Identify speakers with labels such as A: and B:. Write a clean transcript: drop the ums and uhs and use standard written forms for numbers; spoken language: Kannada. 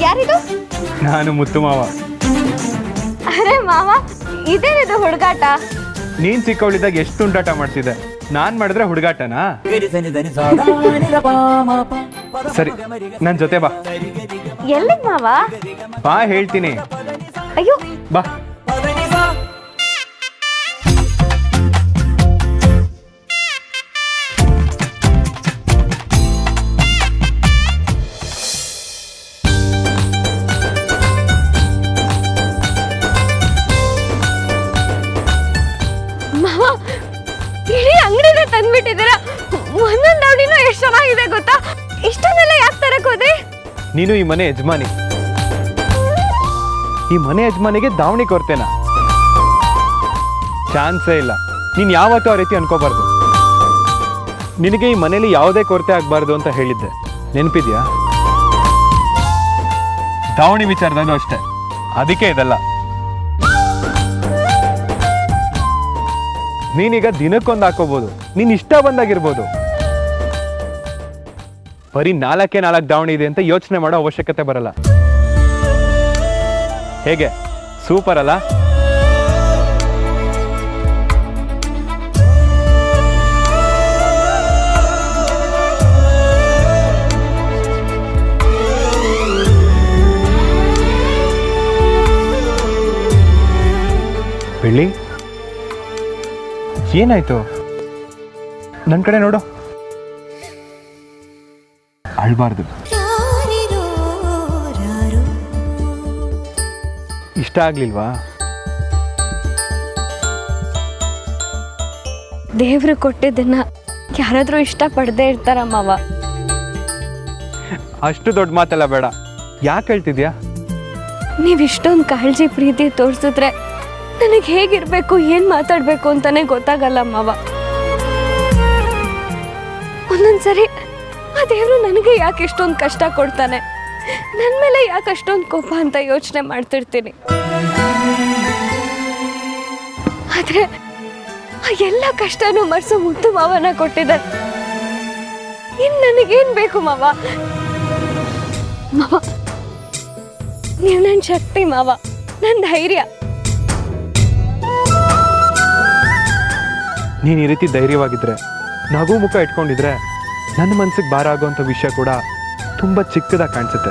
A: ಯಾರಿದು?
B: ನಾನು ಮುತ್ತು ಮಾವ.
A: ಅರೆ ಮಾವ, ಇದೇನಿದು ಹುಡುಗಾಟ?
B: ನೀನ್ ಚಿಕ್ಕವಳಿದ್ದಾಗ ಎಷ್ಟು ತುಂಟಾಟ ಮಾಡ್ತಿದ್ದೆ, ನಾನ್ ಮಾಡಿದ್ರೆ ಹುಡುಗಾಟನಾ? ಸರಿ, ನನ್ ಜೊತೆ ಬಾ.
A: ಎಲ್ಲಿಗ್ ಮಾವ?
B: ಬಾ ಹೇಳ್ತೀನಿ.
A: ಅಯ್ಯೋ
B: ಬಾ.
A: ಮಾವ, ಇಡೀ ಅಂಗಡಿನ ತಂದ್ಬಿಟ್ಟಿದ್ದೀರಾ. ಒಂದೊಂದು ಅಂಗಡಿನೂ ಎಷ್ಟು ಚೆನ್ನಾಗಿದೆ ಗೊತ್ತಾ? ಇಷ್ಟನ್ನೆಲ್ಲ ಯಾಕೆ ತರಕ್ ಹೋದೆ?
B: ನೀನು ಈ ಮನೆ ಯಜಮಾನಿ. ಈ ಮನೆ ಯಜಮಾನಿಗೆ ದಾವಣಿ ಕೊರತೆನಾ? ಚಾನ್ಸೇ ಇಲ್ಲ. ನೀನ್ ಯಾವತ್ತೂ ಆ ರೀತಿ ಅನ್ಕೋಬಾರ್ದು. ನಿನಗೆ ಈ ಮನೇಲಿ ಯಾವುದೇ ಕೊರತೆ ಆಗ್ಬಾರ್ದು ಅಂತ ಹೇಳಿದ್ದೆ, ನೆನಪಿದ್ಯಾ? ದಾವಣಿ ವಿಚಾರದಲ್ಲೂ ಅಷ್ಟೇ, ಅದಕ್ಕೆ ಇದೆಲ್ಲ. ನೀನೀಗ ದಿನಕ್ಕೊಂದು ಹಾಕೋಬಹುದು, ನೀನ್ ಇಷ್ಟ ಬಂದಾಗಿರ್ಬೋದು. ಬರೀ 4 ದಾವಣಿ ಇದೆ ಅಂತ ಯೋಚನೆ ಮಾಡೋ ಅವಶ್ಯಕತೆ ಬರಲ್ಲ. ಹೇಗೆ, ಸೂಪರ್ ಅಲ್ಲ? ಬೆಳ್ಳಿ, ಏನಾಯ್ತು? ನನ್ನ ಕಡೆ ನೋಡು. ಅಳ್ಬಾರ್ದು. ಇಷ್ಟ ಆಗ್ಲಿಲ್ವಾ?
A: ದೇವ್ರು ಕೊಟ್ಟಿದ್ದನ್ನ ಯಾರಾದ್ರೂ ಇಷ್ಟ ಪಡದೆ ಇರ್ತಾರ ಮಾವ.
B: ಅಷ್ಟು ದೊಡ್ಡ ಮಾತೆಲ್ಲ ಬೇಡ. ಯಾಕೆ ಹೇಳ್ತಿದ್ಯಾ?
A: ನೀವ್ ಇಷ್ಟೊಂದು ಕಾಳಜಿ ಪ್ರೀತಿ ತೋರ್ಸಿದ್ರೆ ನನಗೆ ಹೇಗಿರ್ಬೇಕು, ಏನ್ ಮಾತಾಡ್ಬೇಕು ಅಂತಾನೆ ಗೊತ್ತಾಗಲ್ಲ ಮಾವ. ಒಂದೊಂದ್ಸರಿ ಆ ದೇವ್ರು ನನಗೆ ಯಾಕೆ ಇಷ್ಟೊಂದು ಕಷ್ಟ ಕೊಡ್ತಾನೆ, ನನ್ನ ಮೇಲೆ ಯಾಕೆ ಅಷ್ಟೊಂದು ಕೋಪ ಅಂತ ಯೋಚನೆ ಮಾಡ್ತಿರ್ತೀನಿ. ಆದ್ರೆ ಆ ಎಲ್ಲ ಕಷ್ಟನೂ ಮರ್ಸೋ ಮುತ್ತು ಮಾವನ ಕೊಟ್ಟಿದ್ದಾರೆ. ಇನ್ ನನಗೇನ್ ಬೇಕು ಮಾವ? ಮಾವ, ನೀವು ನನ್ನ ಶಕ್ತಿ ಮಾವ, ನನ್ನ ಧೈರ್ಯ.
B: ನೀನು ಈ ರೀತಿ ಧೈರ್ಯವಾಗಿದ್ರೆ, ನಗು ಮುಖ ಇಟ್ಕೊಂಡಿದ್ರೆ, ನನ್ನ ಮನ್ಸಿಗೆ ಭಾರ ಆಗೋಂಥ ವಿಷಯ ಕೂಡ ತುಂಬ ಚಿಕ್ಕದಾಗಿ ಕಾಣಿಸುತ್ತೆ.